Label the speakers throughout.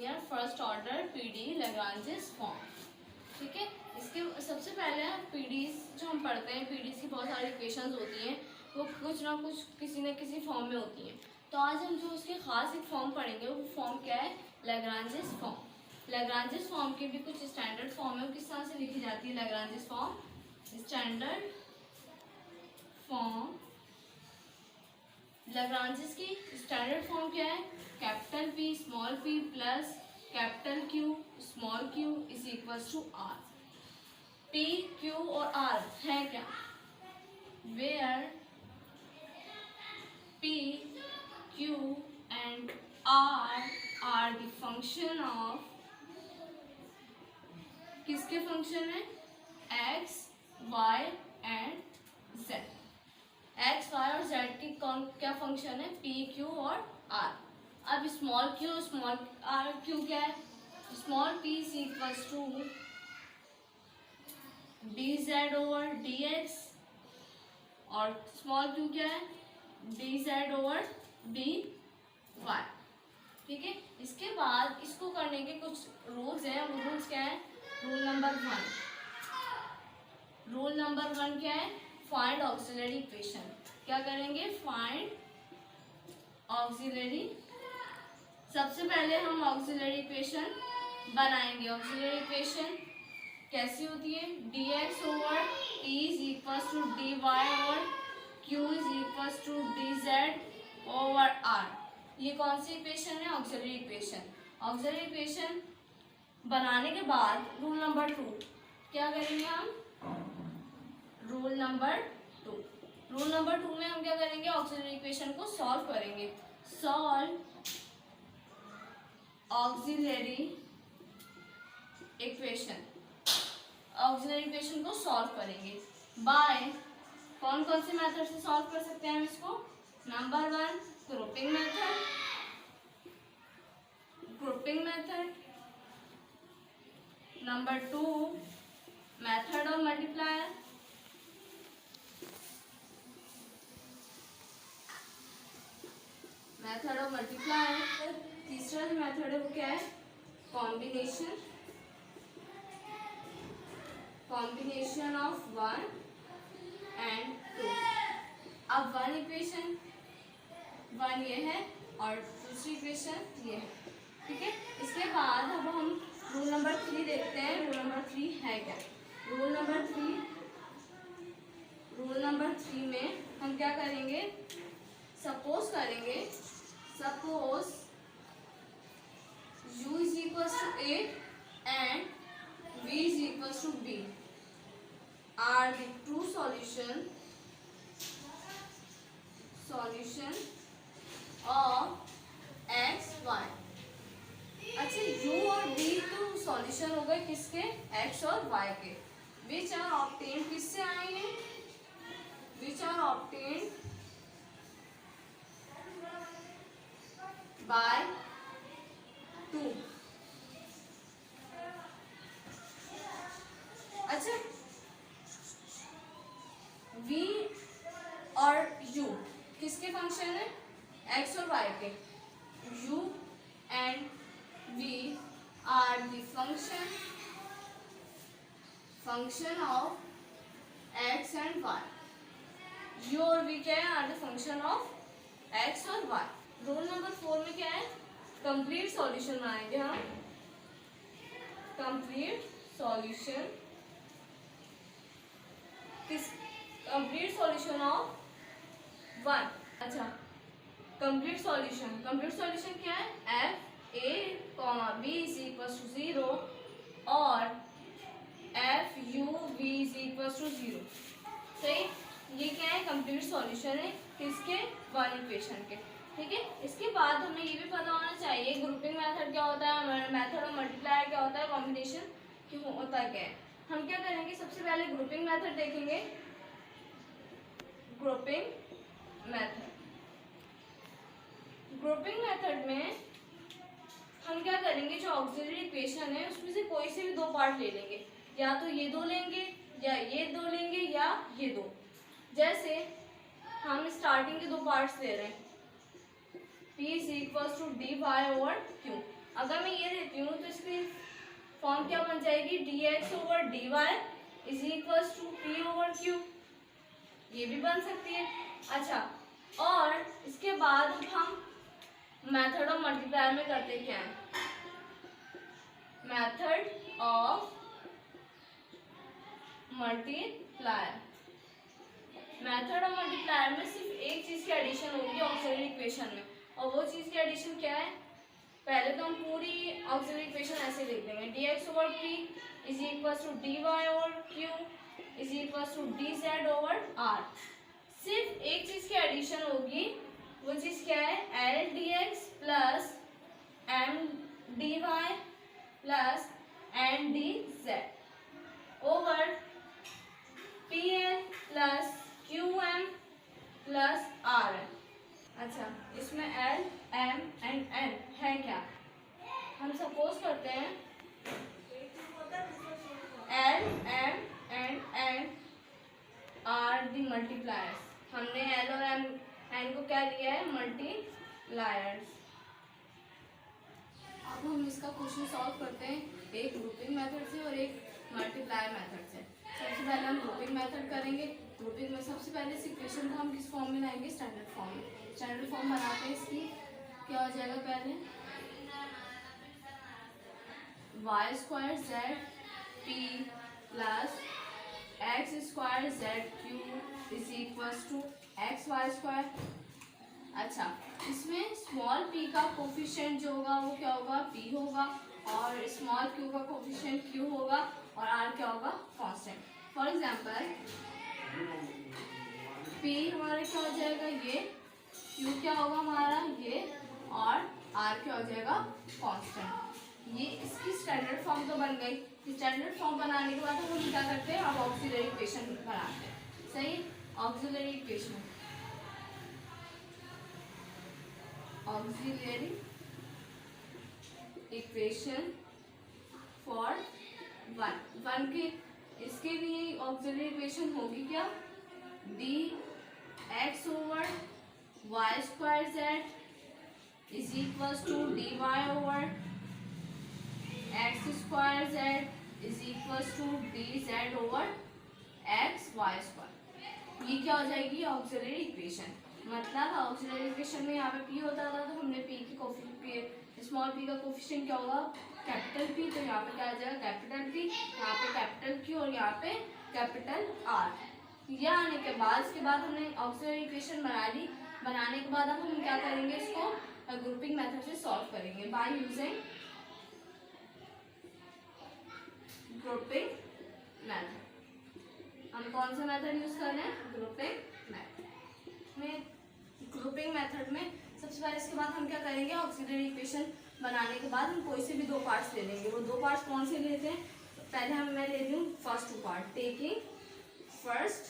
Speaker 1: Linear first order PD Lagrange's form. ठीक है, इसके सबसे पहले पीडीज जो हम पढ़ते हैं, पीडीज की बहुत सारी इक्वेशंस होती हैं, वो कुछ ना कुछ किसी न किसी फॉर्म में होती हैं। तो आज हम जो उसके खास एक फॉर्म पढ़ेंगे, वो फॉर्म क्या है? Lagrange's form. लैग्रांजेस फॉर्म के भी कुछ स्टैंडर्ड फॉर्म है, वो किस तरह से लिखी जाती है Lagrange's form? Standard form, Lagrange's की स्टैंडर्ड फॉर्म क्या है? Capital P small p plus capital Q small q is equals to r. P q और आर है क्या? Where p q and r the function of, किसके function है? X y and z. X y और z की कौन क्या function है? पी क्यू और आर। अब small q small r q क्या है? Small P is equals to d z over d x और स्मॉल क्यू क्या है? D z over d y. ठीक है, इसके बाद इसको करने के कुछ रूल्स हैं। वो रूल्स क्या है? रूल नंबर 1, रूल नंबर 1 क्या है? Find auxiliary equation. क्या करेंगे? Find auxiliary. सबसे पहले हम ऑक्सिलरी इक्वेशन बनाएंगे। ऑक्सिलरी इक्वेशन कैसी होती है? dx over t is equals to dy over q is equals to dz over r। ये कौन सी इक्वेशन है? Auxiliary equation. ऑक्सिलरी इक्वेशन बनाने के बाद रूल नंबर 2 क्या करेंगे हम? रूल नंबर 2, रूल नंबर 2 में हम क्या करेंगे? ऑक्सिलरी इक्वेशन को सॉल्व करेंगे। Solve auxiliary equation, auxiliary equation को सॉल्व करेंगे बाय कौन कौन से मेथड से सॉल्व कर सकते हैं हम इसको? Number 1 grouping method, grouping method. Number 2 method of multiplier, method of multiplier. तीसरा जो मेथड है वो क्या है? Combination, combination of 1 and 2। अब 1 इक्वेशन 1 ये है और दूसरी इक्वेशन ये है। ठीक है, इसके बाद अब हम रूल नंबर 3 देखते हैं। रूल नंबर 3 है क्या? रूल नंबर 3, रूल नंबर 3 में हम क्या करेंगे? सपोज करेंगे, suppose u is equals to a and v is equals to b are the true solution of x y। अच्छा, u और b तो सॉल्यूशन हो गए किसके? x और y के। विच आर ऑब्टेन्ड किससे आएंगे? Which are obtained by 2। अच्छा, v और u किसके फंक्शन है? x और y के। u and v are the function of x and y। u और v क्या है? Are the function of x और y। रूल नंबर 4 में क्या है? कंप्लीट सॉल्यूशन बनाएंगे हम। कंप्लीट सॉल्यूशन किस? Complete solution of 1। अच्छा, कंप्लीट सॉल्यूशन, कंप्लीट सॉल्यूशन क्या है? f a b is equals to 0 और f u v is equals to 0। सही, ये क्या है? कंप्लीट सॉल्यूशन है किसके? 1 इक्वेशन के। ठीक है, इसके बाद हमें ये भी पता होना चाहिए ग्रुपिंग मेथड क्या होता है, मेथड ऑफ मल्टीप्लायर क्या होता है, कॉम्बिनेशन क्यों होता है, क्या है। हम क्या करेंगे? सबसे पहले ग्रुपिंग मेथड देखेंगे। ग्रुपिंग मेथड, ग्रुपिंग मेथड में हम क्या करेंगे? जो ऑक्सिलरी इक्वेशन है उसमें से कोई से भी 2 पार्ट ले लेंगे, या तो ये 2 लेंगे या ये 2 लेंगे या ये 2। जैसे हम स्टार्टिंग के 2 पार्ट्स ले रहे हैं, p is equals to dy over q। अगर मैं ये लेती हूँ तो इसकी फॉर्म क्या बन जाएगी, dx over dy is equal to p over q, ये भी बन सकती है। अच्छा, और इसके बाद हम मेथड ऑफ मल्टीप्लायर में करते क्या है, method of multiplier, method of multiplier में सिर्फ एक चीज की एडिशन होगी ऑक्सिलरी इक्वेशन में, और वो चीज की एडिशन क्या है, पहले तो हम पूरी ऑक्सिलरी इक्वेशन ऐसे लिख देंगे, dx over p is equal to dy over q is equal to dz over r। सिर्फ एक चीज की एडिशन होगी, वो चीज क्या है, l dx plus m dy plus n dz over pn plus qm plus rn। अच्छा, इसमें l m एंड n है क्या, हम सपोज करते हैं l m and n are the multipliers, हमने l और m n को क्या लिया है, मल्टीप्लायर्स। अब हम इसका क्वेश्चन सॉल्व करते हैं एक ग्रुपिंग मेथड से और एक मल्टीप्लायर मेथड से। सबसे पहले हम ग्रुपिंग मेथड करेंगे। ग्रुपिंग में सबसे पहले इस इक्वेशन को हम किस फॉर्म में लाएंगे, स्टैंडर्ड फॉर्म में। स्टैंडर्ड फॉर्म बनाते हैं इसकी, क्या हो जाएगा, पहले y square z p plus x square z q is equal to x y square. अच्छा, इसमें स्मॉल p का कोफिशिएंट जो होगा वो क्या होगा, p होगा, और स्मॉल q का कोफिशिएंट q होगा, और r क्या होगा, कांस्टेंट। फॉर एग्जांपल p हमारा क्या हो जाएगा, ये q क्या होगा हमारा ये, और r क्या हो जाएगा, कांस्टेंट। ये इसकी स्टैंडर्ड फॉर्म तो बन गई। स्टैंडर्ड फॉर्म बनाने के बाद हम क्या करते हैं, अब ऑक्सिलरी इक्वेशन बनाते हैं। सही, auxiliary equation, auxiliary equation for one के, इसके लिए ऑक्सिलरी इक्वेशन होगी क्या, d x over y square z is equal to d y over x square z is equal to d z over x y square. ये क्या हो जाएगी, auxiliary equation. मतलब ऑक्सिलरी इक्वेशन में यहाँ पे p होता था, तो हमने p की कोफिशिएंट, स्मॉल p का कोफिशिएंट क्या होगा, कैपिटल P, तो यहाँ पे क्या आ जाएगा, कैपिटल P, यहाँ पे कैपिटल Q और यहाँ पे कैपिटल R। ये आने के बाद, इसके बाद हमने ऑक्सिलरी इक्वेशन बना ली। बनाने के बाद अब हम क्या करेंगे, इसको ग्रुपिंग मेथड से सॉल्व करेंगे बाय यूजिंग ग्रुपिंग मेथड। हम कौन सा मेथड यूज कर रहे हैं, ग्रुपिंग मेथड में। ग्रुपिंग मेथड में सबसे पहले, इसके बाद हम क्या करेंगे, ऑक्सिलरी इक्वेशन बनाने के बाद हम कोई से भी दो पार्ट्स ले लेंगे। वो दो पार्ट्स कौन से लेते हैं, पहले मैं ले रही हूँ first two part, taking first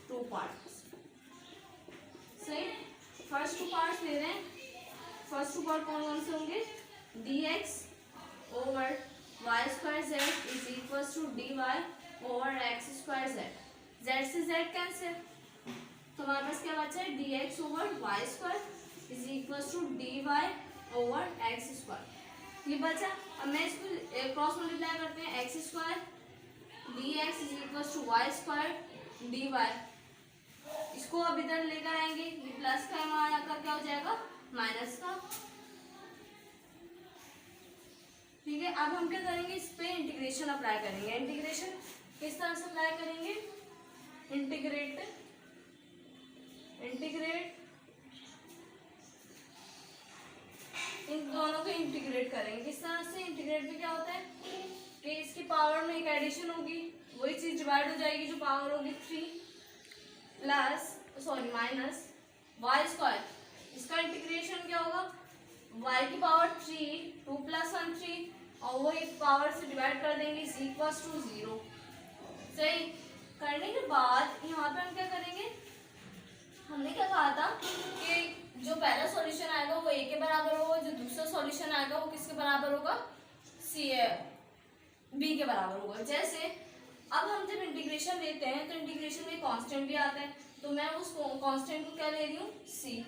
Speaker 1: two parts. सही, फर्स्ट टू पार्ट्स ले रहे हैं। फर्स्ट टू पार्ट कौन कौन से होंगे, dx over y square z is equal to d y over x square z. Z से जेड कैंसिल, तो हमारे पास क्या बचा है, dx over y square is equal to d y over x square, ये बचा। अब मैं इसको क्रॉस मल्टीप्लाई करते हैं, x square d x is equal to y square d y. इसको अब इधर लेकर आएंगे, ये प्लस का यहाँ आकर क्या हो जाएगा, माइनस का। ठीक है, अब हम क्या करेंगे, इस पे इंटीग्रेशन अप्लाई करेंगे। इंटीग्रेशन किस तरह से अप्लाई करेंगे, इंटीग्रेट इन दोनों को इंटीग्रेट करेंगे। किस तरह से इंटीग्रेट में क्या होता है कि इसकी पावर में एक एडिशन होगी, वही चीज डिवाइड हो जाएगी, जो पावर होगी 3 प्लस माइनस वाई स्क्वायर। इसका इंटीग्रेशन क्या होगा, y की पावर 3 2 प्लस 1 3, और वो एक पावर से डिवाइड कर देंगे इज इक्वल टू 0। सही, करने के बाद यहाँ पे हम क्या करेंगे, हमने क्या कहा था कि जो पहला सॉल्यूशन आएगा वो a के बराबर होगा, जो दूसरा सॉल्यूशन आएगा वो किसके बराबर होगा, b के बराबर होगा। जैसे अब हम जब इंटीग्रेशन लेते हैं तो इंटीग्रेशन में कांस्टेंट भी आता है, तो मैं उस कांस्टेंट को क्या ले रही हूँ, c।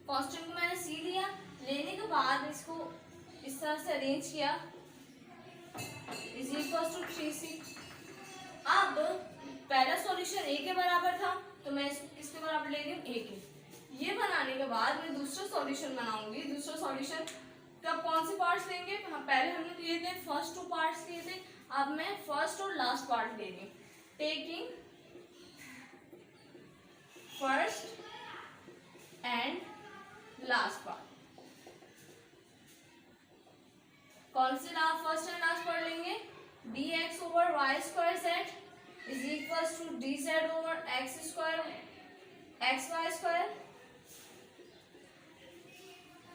Speaker 1: कांस्टेंट को मैंने सी लिया, लेने के बाद इसको इस तरह से अरेंज किया, इज इक्वल टू 3c। अब पहला सॉल्यूशन ए के बराबर था तो मैं इसको किसके बराबर ले रही हूँ, ए के। ये बनाने के बाद मैं दूसरा सॉल्यूशन बनाऊंगी। दूसरा सॉल्यूशन कब कौन से पार्ट्स लेंगे, पहले हमने लिए थे फर्स्ट 2 पार्ट्स लिए थे, अब मैं फर्स्ट और लास्ट पार्ट ले रही हूँ। Taking first and last part. कौन से फर्स्ट एंड लास्ट पार्ट लेंगे, dx over y square z is equal to dz over x square x y square.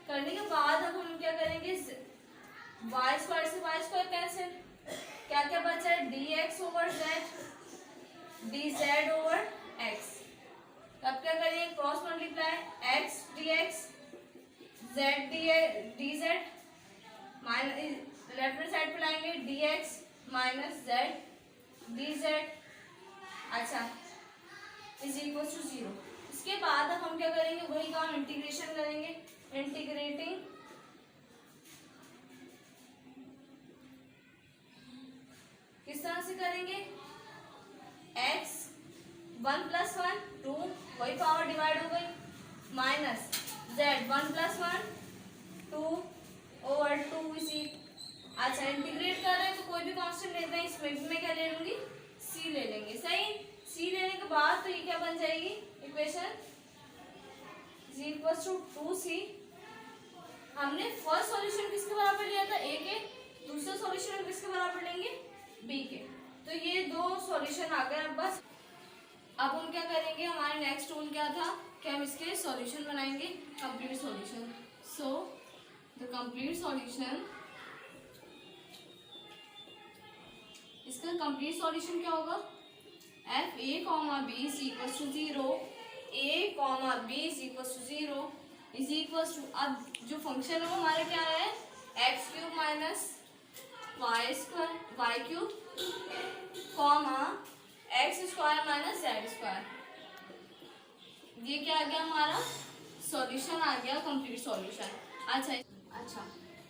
Speaker 1: करने के बाद अब हम क्या करेंगे, वाई स्क्वायर से वाई स्क्वायर कैंसिल, क्या क्या बचा है, dx over z dz over x। तब क्या करेंगे, cross multiply, x dx z dz minus left hand side पे लाएंगे dx माइनस z dz। अच्छा, इज इक्वल टू 0। इसके बाद अब हम क्या करेंगे, वही काम इंटीग्रेशन करेंगे। इंटीग्रेटिंग किस तरह से करेंगे, x 1 + 1 2, वही पावर डिवाइड हो गई, माइनस z 1 + 1 2 ओवर 2 इसी। अच्छा, इंटीग्रेट कर रहे हैं तो कोई भी कांस्टेंट लेते हैं, इसमें भी मैं क्या ले लूंगी, c ले लेंगे। सही, c लेने के बाद तो ये क्या बन जाएगी equation, is equal to 2c। हमने फर्स्ट सॉल्यूशन किसके बराबर लिया था, a के, दूसरा सॉल्यूशन हम किसके बराबर लेंगे, b के। तो ये 2 सॉल्यूशन आ गए। अब बस अब हम क्या करेंगे, हमारा नेक्स्ट रूल क्या था कि हम इसके सॉल्यूशन बनाएंगे, complete solution. So the complete solution, इसका कंप्लीट सॉल्यूशन क्या होगा, f a, b is equal to 0, a, b is equal to 0 is equal to, अब जो फंक्शन है वो हमारा क्या है, x cube minus y square y cube comma x square minus z square. ये क्या आ गया, हमारा सॉल्यूशन आ गया, कंप्लीट सॉल्यूशन। अच्छा,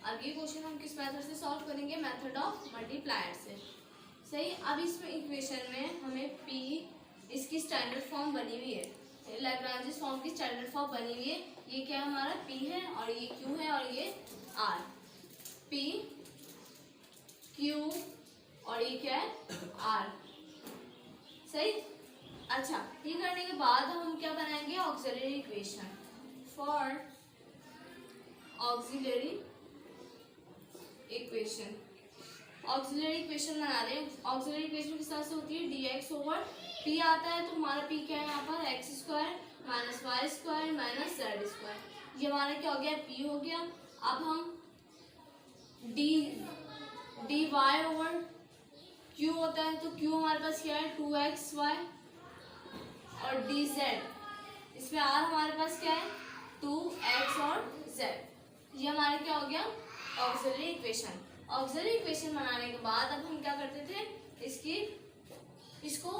Speaker 1: अब ये क्वेश्चन हम किस मेथड से सॉल्व करेंगे, मेथड ऑफ मल्टीप्लायर से। सही, अब इसमें इक्वेशन में हमें p, इसकी स्टैंडर्ड फॉर्म बनी हुई है, लैग्रांज फॉर्म की स्टैंडर्ड फॉर्म बनी हुई है। ये क्या हमारा p है और ये q है और ये r, p q और ये क्या है r। सही, अच्छा, ये करने के बाद हम क्या बनाएंगे, auxiliary equation. For auxiliary equation, auxiliary equation बना रहे हैं। ऑक्सिलरी इक्वेशन किस तरह से होती है, dx ओवर p आता है, तो हमारा p क्या है यहाँ पर, x square minus y square minus z square. ये हमारा क्या हो गया, p हो गया। अब हम dy ओवर q होता है, तो q हमारे पास क्या है, 2xy और dz, इसमें r हमारे पास क्या है, 2x और z। ये हमारा क्या हो गया, ऑक्सिलरी इक्वेशन। ऑक्सिलरी इक्वेशन बनाने के बाद अब हम क्या करते थे, इसको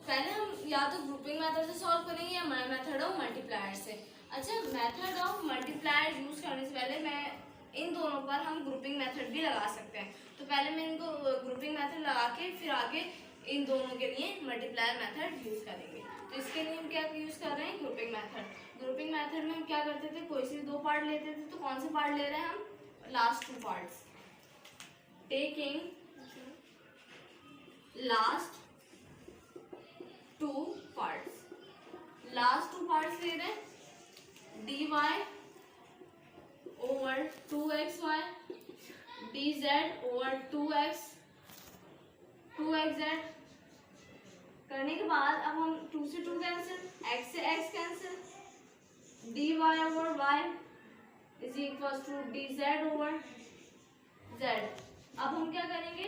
Speaker 1: पहले हम या तो ग्रुपिंग मेथड से सॉल्व करेंगे या मेथड ऑफ मल्टीप्लायर से। अच्छा, मेथड ऑफ मल्टीप्लायर यूज करने से पहले मैं इन दोनों पर हम ग्रुपिंग मेथड भी लगा सकते हैं। तो पहले मैं इनको ग्रुपिंग मेथड लगा के फिर आगे इन दोनों के लिए मल्टीप्लायर मेथड यूज करेंगे। तो इसके लिए हम क्या यूज कर रहे हैं, ग्रुपिंग मेथड। ग्रुपिंग मेथड में हम क्या करते थे, कोई से 2 पार्ट लेते थे, तो कौन से पार्ट ले रहे हैं हम, last 2 parts. Taking last 2 parts, last 2 parts ले रहे हैं, dy over 2xy dz over 2xz। करने के बाद अब हम 2 से 2 कैंसिल, x से x cancel, dy over y is equal to dz over z। अब हम क्या करेंगे,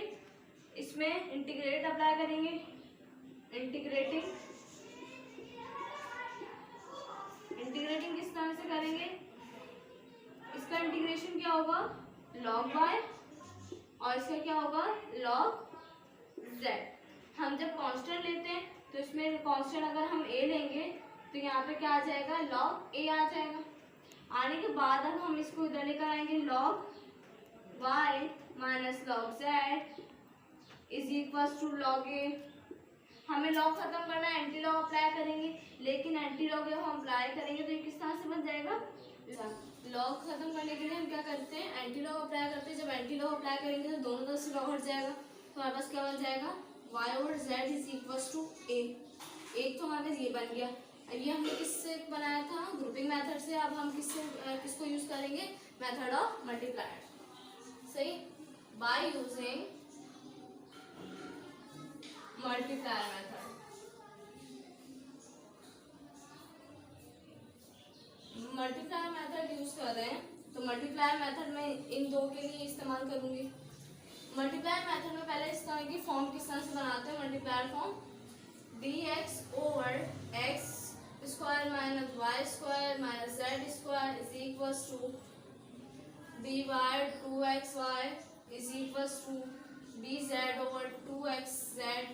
Speaker 1: इसमें इंटीग्रेट अप्लाई करेंगे। इंटीग्रेटिंग किस तरह से करेंगे, इसका इंटीग्रेशन क्या होगा, log y और इसका क्या होगा, log z। हम जब कांस्टेंट लेते हैं तो इसमें कांस्टेंट अगर हम a लेंगे तो यहाँ पे क्या आ जाएगा, log a आ जाएगा। आने के बाद अब हम इसको इधर लेकर आएंगे log y minus log z is equal to log a। हमें लॉग खत्म करना है, एंटी लॉग अप्लाई करेंगे, लेकिन एंटी लॉग जब हम अप्लाई करेंगे तो ये किस तरह से बन जाएगा। लॉग खत्म करने के लिए हम क्या करते हैं, एंटी लॉग अप्लाई करते हैं। जब एंटी लॉग अप्लाई करेंगे तो दोनों तरफ से लॉग हट जाएगा, तो हमारे पास क्या बन जाएगा y over z is equal to a। एक तो हमारे पास ये बन गया। अब ये हमने किससे बनाया था, ग्रुपिंग मेथड से। अब हम किसको यूज करेंगे, मेथड ऑफ मल्टीप्लायर। सही, by using multiplier method. Multiplier method use कर रहे हैं, तो मल्टीप्लायर मेथड में इन दो के लिए इस्तेमाल करूंगी। मल्टीप्लायर मेथड में पहले इस तरह की फॉर्म किस तरह से बनाते हैं, multiplier form dx over x square minus y square minus z square is equal to dy 2xy is equal to dz over 2xz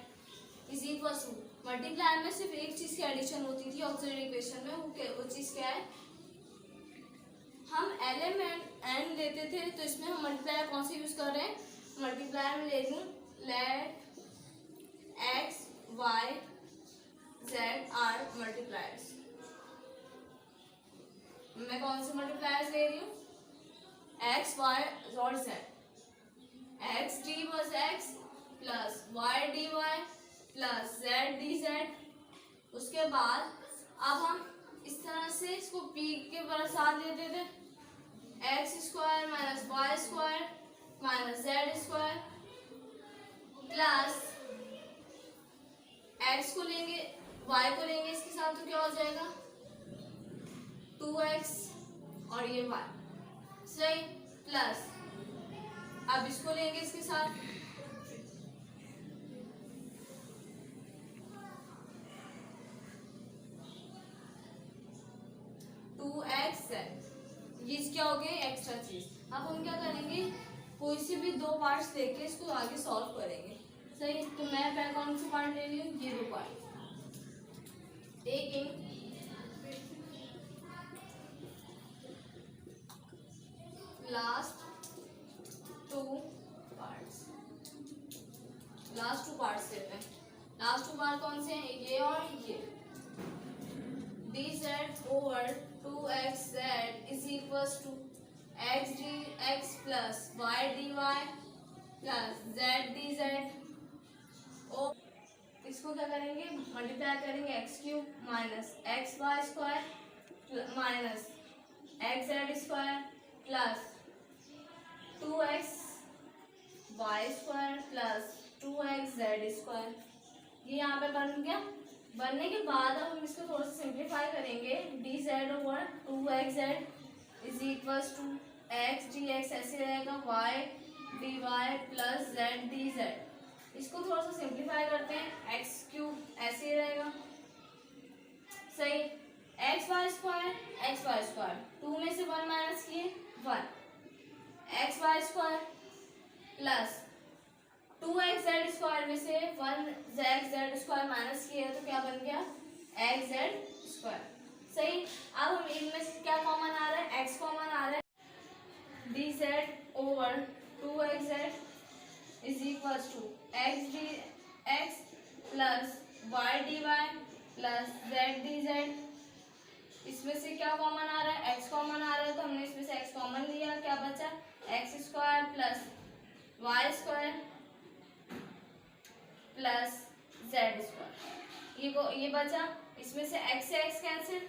Speaker 1: is equal to. Multiplier में सिर्फ एक चीज की एडिशन होती थी ऑक्सिलरी इक्वेशन में, वो चीज क्या है, हम एलिमेंट एन लेते थे। तो इसमें हम मल्टीप्लायर कौन से यूज कर रहे हैं, मल्टीप्लायर में ले लूँ let x y z are multipliers. मैं कौन से मल्टीप्लायर्स ले रही हूँ, एक्स वाई और z. X d was x plus y d y plus z d z. उसके बाद अब हम इस तरह से इसको पी के साथ लेते थे, x square minus y square minus z square plus x को लेंगे वाई को लेंगे इसके साथ, तो क्या हो जाएगा 2x और ये y। सही, प्लस अब इसको लेंगे इसके साथ, ये क्या हो गया एक्स्ट्रा चीज। अब हम क्या करेंगे, कोई से भी दो पार्ट्स लेके इसको आगे सॉल्व करेंगे। सही, तो मैं पहले कौन सा पार्ट ले रही हूँ, ये दो part taking last two parts लेते हैं। लास्ट टू पार्ट कौन से हैं, ये और ये। dz over 2xz is equal to x dx plus y dy plus z dz। इसको क्या करेंगे, मल्टीप्लाई करेंगे x cube minus x y square minus x z square plus 2x y square plus 2x z square. ये यहाँ पे बन गया। बनने के बाद अब हम इसको थोड़ा सा सिंप्लीफाई करेंगे, d z over 2xz is equal to x d x ऐसे रहेगा, y d y plus z d z. इसको थोड़ा सा सिंप्लीफाई करते हैं, एक्स क्यूब ऐसे ही रहेगा। सही, एक्स वाई स्क्वायर 2 में से 1 माइनस किए 1, x y square plus 2x z square में से 1 एक्स जेड स्क्वायर माइनस किए तो क्या बन गया एक्स जेड स्क्वायर। सही, अब हम इनमें से क्या कॉमन आ रहा है, एक्स कॉमन आ रहा है, d z over 2xz is equal to x d x plus y d y plus z d z. इसमें से क्या कॉमन आ रहा है, एक्स कॉमन आ रहा है, तो हमने इसमें से एक्स कॉमन लिया, क्या बचा x square plus y square plus z square. ये बचा, इसमें से एक्स से एक्स कैंसिल,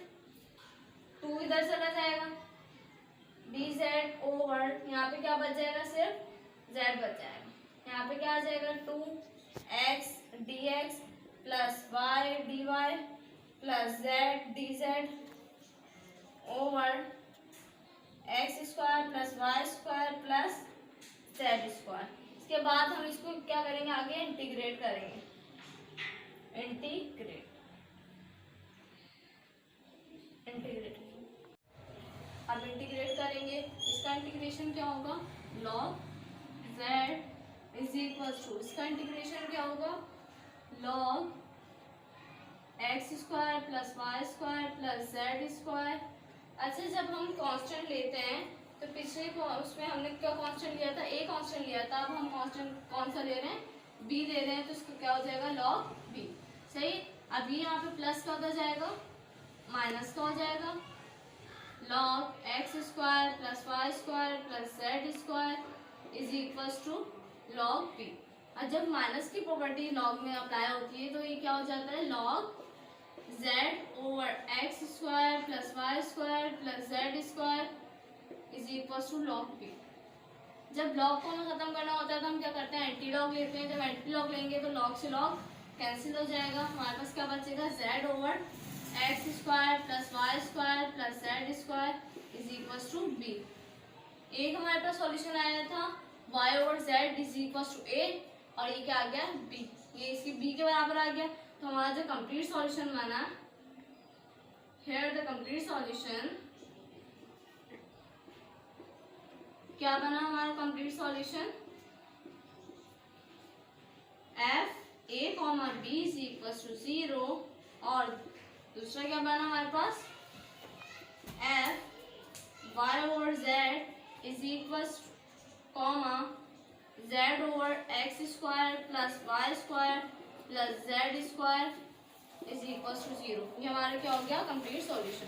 Speaker 1: 2 इधर चला जाएगा, डी जेड ओवर यहाँ पे क्या बच जाएगा, सिर्फ जेड बच जाएगा। यहाँ पे क्या आ जाएगा 2x dx plus y dy plus z dz over x square plus y square plus z square. इसके बाद हम इसको क्या करेंगे, आगे इंटीग्रेट करेंगे, इंटीग्रेट अब इंटीग्रेट करेंगे। इसका इंटीग्रेशन क्या होगा, log z is equal to, इसका इंटीग्रेशन क्या होगा log x square plus y square plus z square. अच्छा, जब हम कांस्टेंट लेते हैं तो पिछले उसमें हमने क्या कांस्टेंट लिया था, ए कांस्टेंट लिया था। अब हम कांस्टेंट कौन सा ले रहे हैं, बी ले रहे हैं, तो इसका क्या हो जाएगा, लॉग बी। सही। अब ये यहाँ पे प्लस का होता जाएगा, माइनस का हो जाएगा, log x square plus y square plus z square is equals to log b. और जब माइनस की प्रॉपर्टी लॉग में अप्लाई होती है तो ये क्या हो जाता है, log z over x square plus y square plus z square is equal to log b. जब लॉग को हमें खत्म करना होता है तो हम क्या करते हैं, एंटी लॉग लेते हैं। जब एंटी लॉग लेंगे तो लॉग से लॉग कैंसिल हो जाएगा, हमारे पास क्या बचेगा, z over x square plus y square plus z square is equal to b. एक हमारे पास सॉल्यूशन आया था y over z is equal to a, और ये क्या आ गया, b। ये इसकी b के बराबर आ गया। तो हमारा जो कंप्लीट सॉल्यूशन बना, हियर द कंप्लीट सॉल्यूशन क्या बना, हमारा complete solution f a comma b is equal to 0, और दूसरा क्या बना हमारे पास, f y over z is equal comma z over x square plus y square plus z square is equal to 0। ये हमारा क्या हो गया, कंप्लीट सॉल्यूशन।